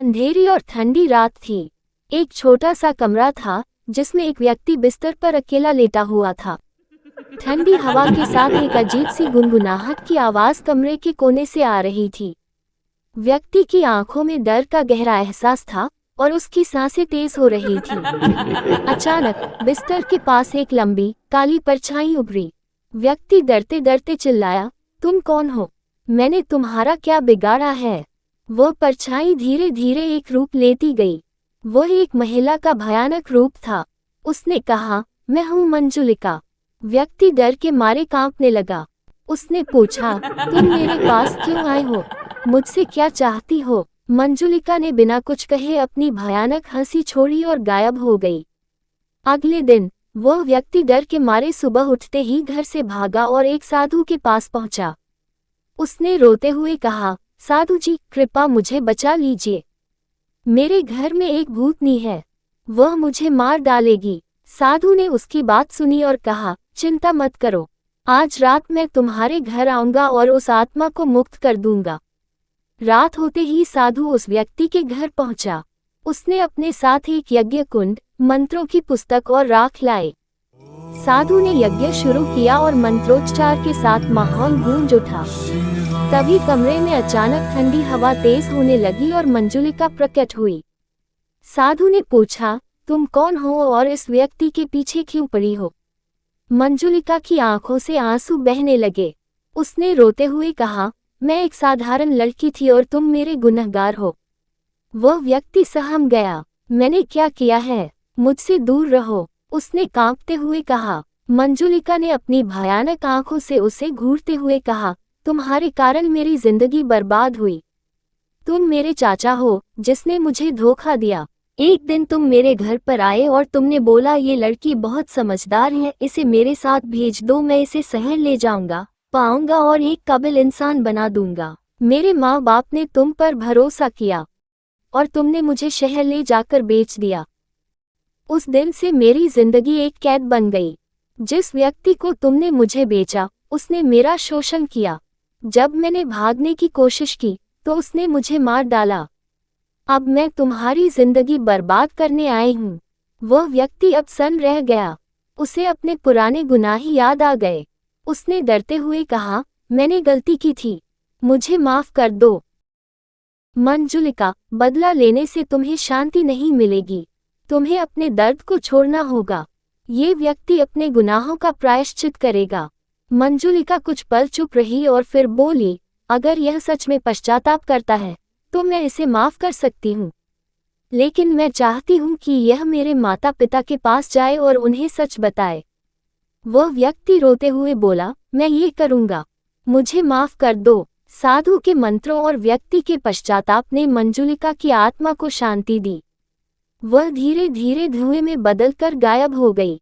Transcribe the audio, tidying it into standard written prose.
अंधेरी और ठंडी रात थी। एक छोटा सा कमरा था जिसमें एक व्यक्ति बिस्तर पर अकेला लेटा हुआ था। ठंडी हवा के साथ एक अजीब सी गुनगुनाहट की आवाज कमरे के कोने से आ रही थी। व्यक्ति की आंखों में डर का गहरा एहसास था और उसकी सांसें तेज हो रही थीं। अचानक बिस्तर के पास एक लंबी काली परछाई उभरी। व्यक्ति डरते डरते चिल्लाया, तुम कौन हो? मैंने तुम्हारा क्या बिगाड़ा है? वो परछाई धीरे धीरे एक रूप लेती गई। वह एक महिला का भयानक रूप था। उसने कहा, मैं हूँ मंजुलिका। व्यक्ति डर के मारे कांपने लगा। उसने पूछा, तुम मेरे पास क्यों आए हो? मुझसे क्या चाहती हो? मंजुलिका ने बिना कुछ कहे अपनी भयानक हंसी छोड़ी और गायब हो गई। अगले दिन वह व्यक्ति डर के मारे सुबह उठते ही घर से भागा और एक साधु के पास पहुंचा। उसने रोते हुए कहा, साधु जी, कृपा मुझे बचा लीजिए। मेरे घर में एक भूतनी है, वह मुझे मार डालेगी। साधु ने उसकी बात सुनी और कहा, चिंता मत करो, आज रात मैं तुम्हारे घर आऊंगा और उस आत्मा को मुक्त कर दूंगा। रात होते ही साधु उस व्यक्ति के घर पहुंचा। उसने अपने साथ एक यज्ञ कुंड, मंत्रों की पुस्तक और राख लाए। साधु ने यज्ञ शुरू किया और मंत्रोच्चार के साथ माहौल गूंज उठा। तभी कमरे में अचानक ठंडी हवा तेज होने लगी और मंजुलिका प्रकट हुई। साधु ने पूछा, तुम कौन हो और इस व्यक्ति के पीछे क्यों पड़ी हो? मंजुलिका की आंखों से आंसू बहने लगे। उसने रोते हुए कहा, मैं एक साधारण लड़की थी और तुम मेरे गुनहगार हो। वह व्यक्ति सहम गया। मैंने क्या किया है? मुझसे दूर रहो, उसने कांपते हुए कहा। मंजुलिका ने अपनी भयानक आंखों से उसे घूरते हुए कहा, तुम्हारे कारण मेरी जिंदगी बर्बाद हुई। तुम मेरे चाचा हो जिसने मुझे धोखा दिया। एक दिन तुम मेरे घर पर आए और तुमने बोला, ये लड़की बहुत समझदार है, इसे मेरे साथ भेज दो, मैं इसे शहर ले जाऊंगा, पाऊंगा और एक काबिल इंसान बना दूंगा। मेरे माँ बाप ने तुम पर भरोसा किया और तुमने मुझे शहर ले जाकर बेच दिया। उस दिन से मेरी जिंदगी एक कैद बन गई। जिस व्यक्ति को तुमने मुझे बेचा उसने मेरा शोषण किया। जब मैंने भागने की कोशिश की तो उसने मुझे मार डाला। अब मैं तुम्हारी जिंदगी बर्बाद करने आई हूँ। वह व्यक्ति अब सन्न रह गया। उसे अपने पुराने गुनाह याद आ गए। उसने डरते हुए कहा, मैंने गलती की थी, मुझे माफ कर दो। मंजुलिका, बदला लेने से तुम्हें शांति नहीं मिलेगी, तुम्हें अपने दर्द को छोड़ना होगा। ये व्यक्ति अपने गुनाहों का प्रायश्चित करेगा। मंजुलिका कुछ पल चुप रही और फिर बोली, अगर यह सच में पश्चाताप करता है तो मैं इसे माफ कर सकती हूँ, लेकिन मैं चाहती हूँ कि यह मेरे माता पिता के पास जाए और उन्हें सच बताए। वह व्यक्ति रोते हुए बोला, मैं ये करूँगा, मुझे माफ कर दो। साधु के मंत्रों और व्यक्ति के पश्चाताप ने मंजुलिका की आत्मा को शांति दी। वह धीरे धीरे धुएं में बदलकर गायब हो गई।